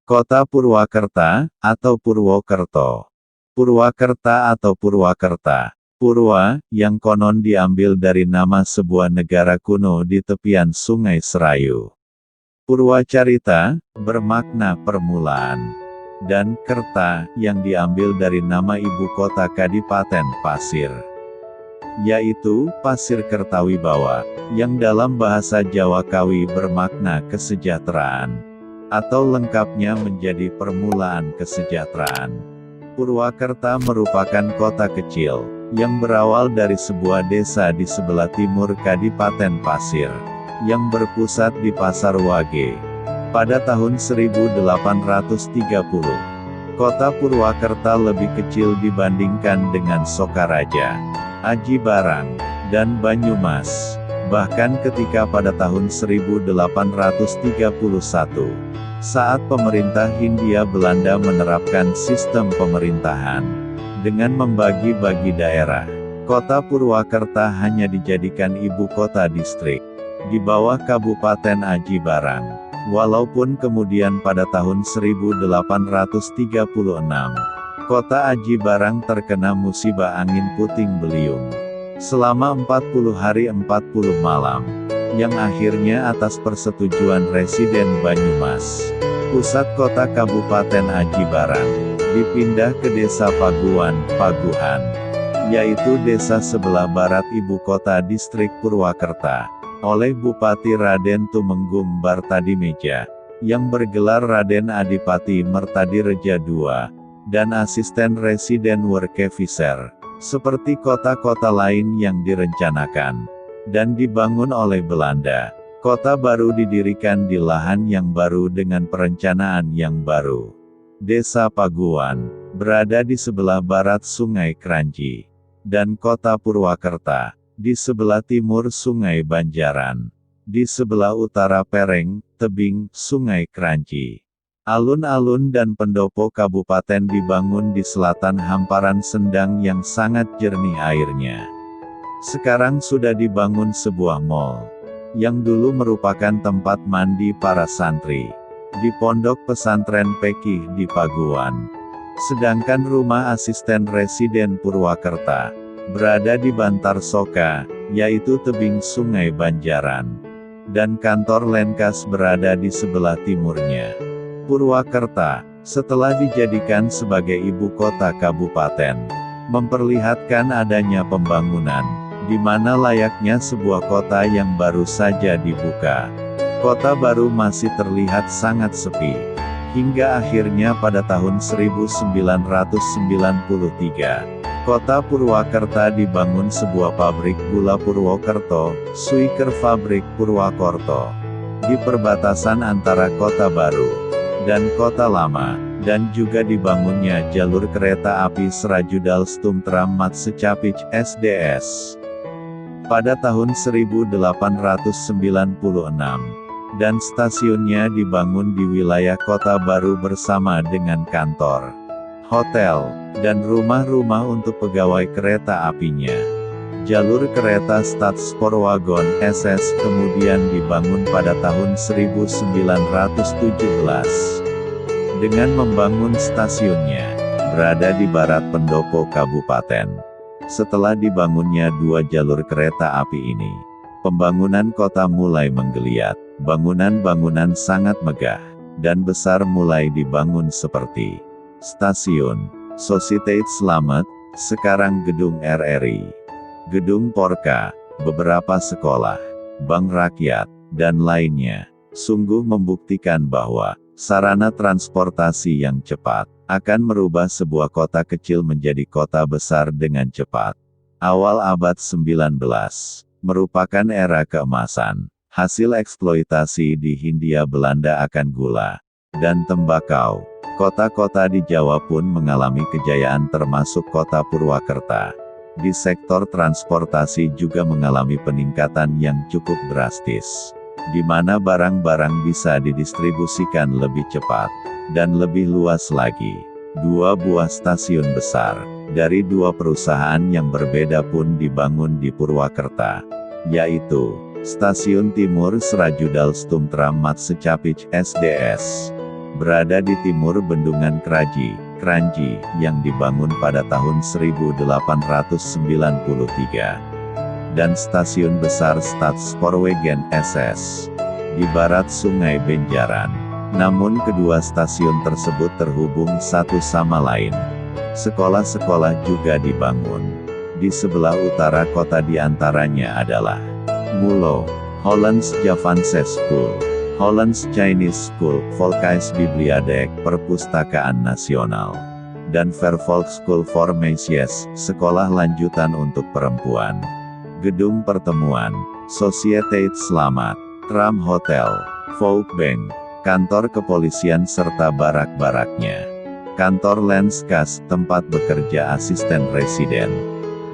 Kota Purwakerta, atau Purwokerto. Purwakerta atau Purwakerta. Purwa, yang konon diambil dari nama sebuah negara kuno di tepian Sungai Serayu. Purwacarita, bermakna permulaan. Dan Kerta, yang diambil dari nama ibu kota Kadipaten Pasir, yaitu Pasir Kertawibawa, yang dalam bahasa Jawa Kawi bermakna kesejahteraan, atau lengkapnya menjadi permulaan kesejahteraan. Purwakerta merupakan kota kecil, yang berawal dari sebuah desa di sebelah timur Kadipaten Pasir, yang berpusat di Pasar Wage. Pada tahun 1830, kota Purwakerta lebih kecil dibandingkan dengan Sokaraja, Aji Barang, dan Banyumas. Bahkan ketika pada tahun 1831, saat pemerintah Hindia Belanda menerapkan sistem pemerintahan dengan membagi-bagi daerah, kota Purwakerta hanya dijadikan ibu kota distrik di bawah Kabupaten Aji Barang. Walaupun kemudian pada tahun 1836, kota Aji Barang terkena musibah angin puting beliung selama 40 hari 40 malam, yang akhirnya atas persetujuan Residen Banyumas, pusat kota Kabupaten Aji Barang, dipindah ke Desa Paguan, Paguhan, yaitu desa sebelah barat ibu kota distrik Purwakerta, oleh Bupati Raden Tumenggung Bartadimeja, yang bergelar Raden Adipati Mertadireja II, dan asisten Residen Werkeviser, seperti kota-kota lain yang direncanakan dan dibangun oleh Belanda. Kota baru didirikan di lahan yang baru dengan perencanaan yang baru. Desa Paguan berada di sebelah barat Sungai Kranji, dan kota Purwakerta di sebelah timur Sungai Banjaran, di sebelah utara Pereng, tebing Sungai Kranji. Alun-alun dan pendopo kabupaten dibangun di selatan hamparan Sendang yang sangat jernih airnya. Sekarang sudah dibangun sebuah mall, yang dulu merupakan tempat mandi para santri, di Pondok Pesantren Pekih di Paguan. Sedangkan rumah asisten Residen Purwakerta berada di Bantar Soka, yaitu tebing Sungai Banjaran, dan kantor Lenkas berada di sebelah timurnya. Purwakerta, setelah dijadikan sebagai ibu kota kabupaten, memperlihatkan adanya pembangunan, di mana layaknya sebuah kota yang baru saja dibuka. Kota baru masih terlihat sangat sepi, hingga akhirnya pada tahun 1993, kota Purwakerta dibangun sebuah pabrik gula Purwokerto, Suiker Fabrik Purwakerto, di perbatasan antara kota baru dan kota lama, dan juga dibangunnya jalur kereta api Srajudal Stumtram Mat Secapich SDS pada tahun 1896, dan stasiunnya dibangun di wilayah kota baru bersama dengan kantor, hotel, dan rumah-rumah untuk pegawai kereta apinya. Jalur kereta Stadsporwagon SS kemudian dibangun pada tahun 1917. Dengan membangun stasiunnya berada di barat pendopo kabupaten. Setelah dibangunnya dua jalur kereta api ini, pembangunan kota mulai menggeliat. Bangunan-bangunan sangat megah dan besar mulai dibangun seperti stasiun, Societe Slamet, sekarang Gedung RRI, Gedung Porka, beberapa sekolah, bank rakyat, dan lainnya. Sungguh membuktikan bahwa sarana transportasi yang cepat akan merubah sebuah kota kecil menjadi kota besar dengan cepat. Awal abad 19 merupakan era keemasan, hasil eksploitasi di Hindia Belanda akan gula dan tembakau. Kota-kota di Jawa pun mengalami kejayaan termasuk kota Purwakerta. Di sektor transportasi juga mengalami peningkatan yang cukup drastis, di mana barang-barang bisa didistribusikan lebih cepat dan lebih luas lagi. Dua buah stasiun besar dari dua perusahaan yang berbeda pun dibangun di Purwakerta, yaitu Stasiun Timur Srajudal Stumtram Mat Secapich SDS berada di timur Bendungan Kranji, yang dibangun pada tahun 1893. Dan stasiun besar Stadspoorwegen SS, di barat Sungai Benjaran. Namun kedua stasiun tersebut terhubung satu sama lain. Sekolah-sekolah juga dibangun. Di sebelah utara kota diantaranya adalah Mulo, Hollands Javanse School, Hollands Chinese School, Volksbibliotheek Perpustakaan Nasional, dan Vervolgsschool voor Meisjes, sekolah lanjutan untuk perempuan. Gedung pertemuan, Sociëteit Slamet, Tram Hotel, Volksbank, kantor kepolisian serta barak-baraknya. Kantor Lenskas, tempat bekerja asisten residen.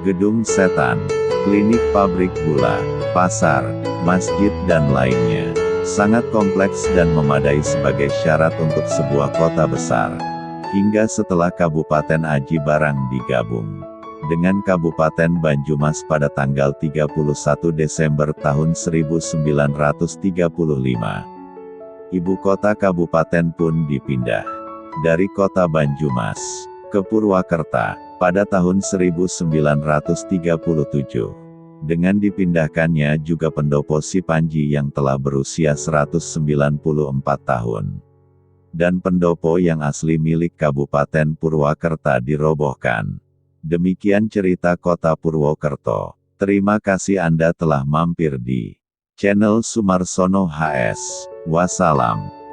Gedung setan, klinik pabrik gula, pasar, masjid dan lainnya. Sangat kompleks dan memadai sebagai syarat untuk sebuah kota besar. Hingga setelah Kabupaten Aji Barang digabung dengan Kabupaten Banyumas pada tanggal 31 Desember tahun 1935. Ibu kota kabupaten pun dipindah dari kota Banyumas ke Purwakarta pada tahun 1937. Dengan dipindahkannya juga pendopo Si Panji yang telah berusia 194 tahun. Dan pendopo yang asli milik Kabupaten Purwakarta dirobohkan. Demikian cerita Kota Purwokerto. Terima kasih Anda telah mampir di channel Sumarsono HS. Wassalam.